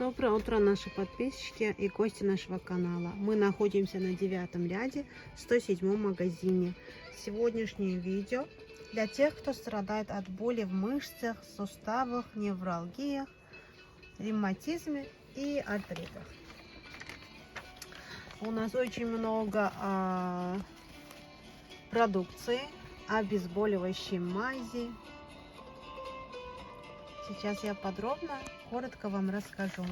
Доброе утро, наши подписчики и гости нашего канала. Мы находимся на 9 ряде, в 107 магазине. Сегодняшнее видео для тех, кто страдает от боли в мышцах, суставах, невралгиях, ревматизме и артритах. У нас очень много продукции, обезболивающей мази. Сейчас я подробно, коротко вам расскажу.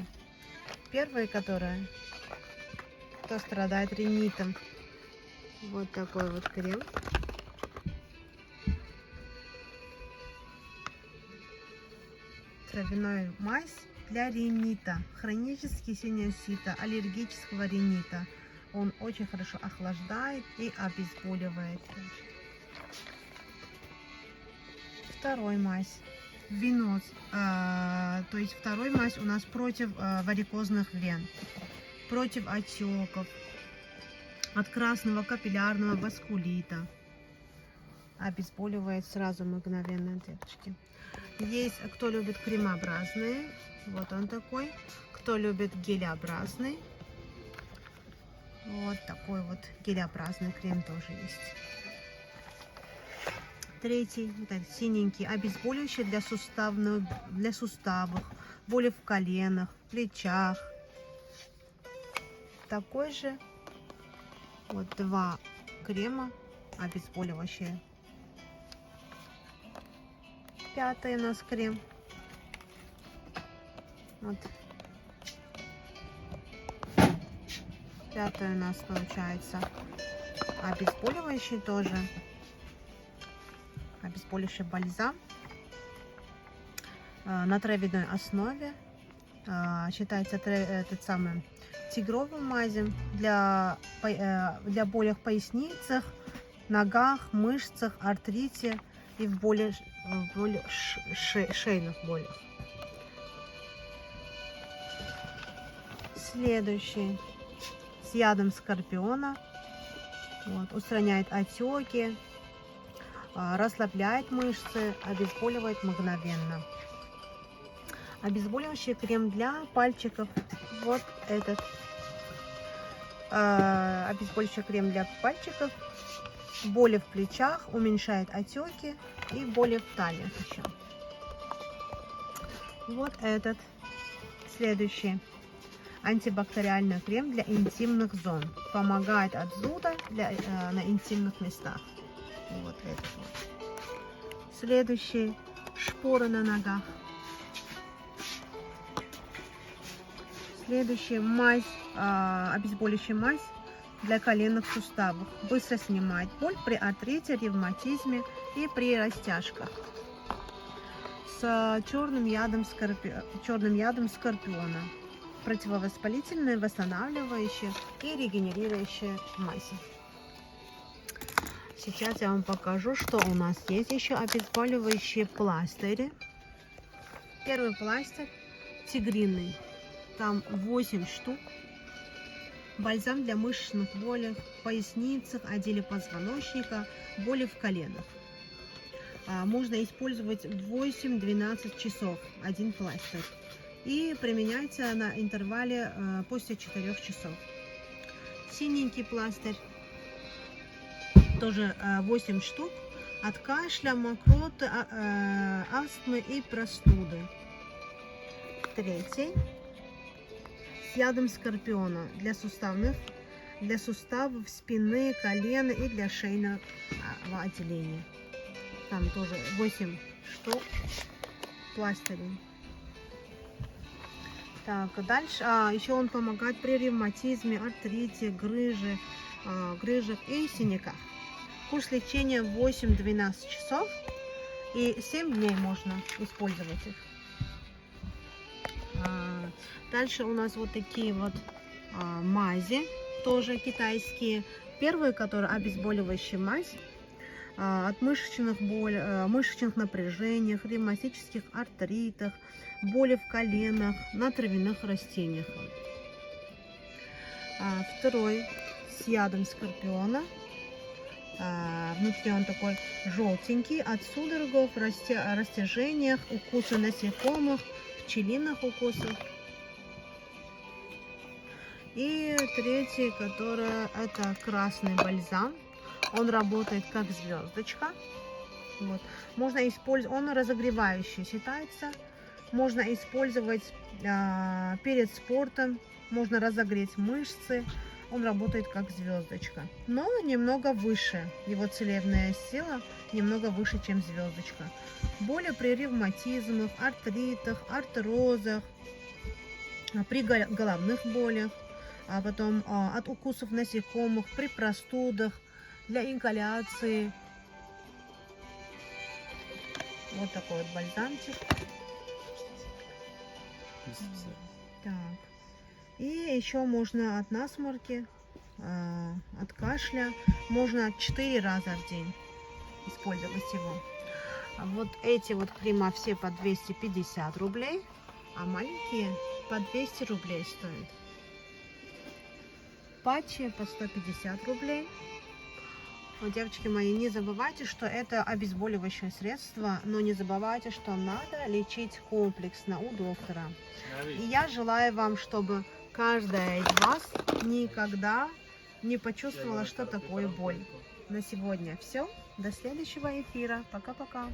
Первое, кто страдает ринитом, вот такой вот крем. Травяная мазь для ринита, хронический синусита, аллергического ринита. Он очень хорошо охлаждает и обезболивает. Второй мазь. Веноз, то есть второй мазь у нас против варикозных вен, против отеков, от красного капиллярного васкулита. Обезболивает сразу мгновенно, девочки. Есть, кто любит кремообразные, вот он такой. Кто любит гелеобразный, вот такой вот гелеобразный крем тоже есть. Третий, вот этот синенький, обезболивающий для суставов, боли в коленах, плечах. Такой же, вот два крема обезболивающие. Пятый у нас крем. Вот. Пятый у нас получается обезболивающий тоже. Обезболивающий бальзам на травяной основе, считается этот самый тигровым мазем для боли в поясницах, ногах, мышцах, артрите и в шейных болях. Следующий с ядом скорпиона, вот, устраняет отеки, расслабляет мышцы, обезболивает мгновенно. Обезболивающий крем для пальчиков. Вот этот. Обезболивающий крем для пальчиков. Боли в плечах, уменьшает отеки и боли в талии еще. Вот этот. Следующий. Антибактериальный крем для интимных зон. Помогает от зуда на интимных местах. Вот этот вот. Следующий. Шпоры на ногах. Следующий. Мазь, обезболивающая мазь для коленных суставов. Быстро снимает боль при артрите, ревматизме и при растяжках. С черным ядом скорпиона. Противовоспалительная, восстанавливающая и регенерирующая мазь. Сейчас я вам покажу, что у нас есть еще обезболивающие пластыри. Первый пластырь тигриный. Там 8 штук. Бальзам для мышечных болей в поясницах, отделе позвоночника, боли в коленах. Можно использовать 8-12 часов один пластырь. И применяется на интервале после 4 часов. Синенький пластырь. Тоже 8 штук от кашля, мокроты, астмы и простуды. Третий с ядом скорпиона для суставов, спины, колена и для шейного отделения. Там тоже 8 штук пластырей. Так, дальше. Еще он помогает при ревматизме, артрите, грыжах и синяках. Курс лечения 8-12 часов и 7 дней можно использовать их. Дальше у нас вот такие вот мази, тоже китайские. Первый, который обезболивающая мазь от мышечных напряжениях, ревматических артритах, боли в коленах, на травяных растениях. Второй с ядом скорпиона. Внутри он такой желтенький, от судорогов, растяжениях, укуса насекомых, пчелиных укусов. И третий, который это красный бальзам. Он работает как звездочка. Вот. Можно использовать, он разогревающий считается. Можно использовать перед спортом. Можно разогреть мышцы. Он работает как звездочка. Но немного выше. Его целебная сила немного выше, чем звездочка. Боли при ревматизмах, артритах, артрозах, при головных болях, а потом от укусов насекомых, при простудах, для ингаляции. Вот такой вот бальзамчик. Так. И еще можно от насморки, от кашля, можно 4 раза в день использовать его. А вот эти вот крема все по 250 рублей, а маленькие по 200 рублей стоят. Патчи по 150 рублей. Вот, девочки мои, не забывайте, что это обезболивающее средство, но не забывайте, что надо лечить комплексно у доктора. И я желаю вам, чтобы каждая из вас никогда не почувствовала, что такое боль. На сегодня все. До следующего эфира. Пока-пока.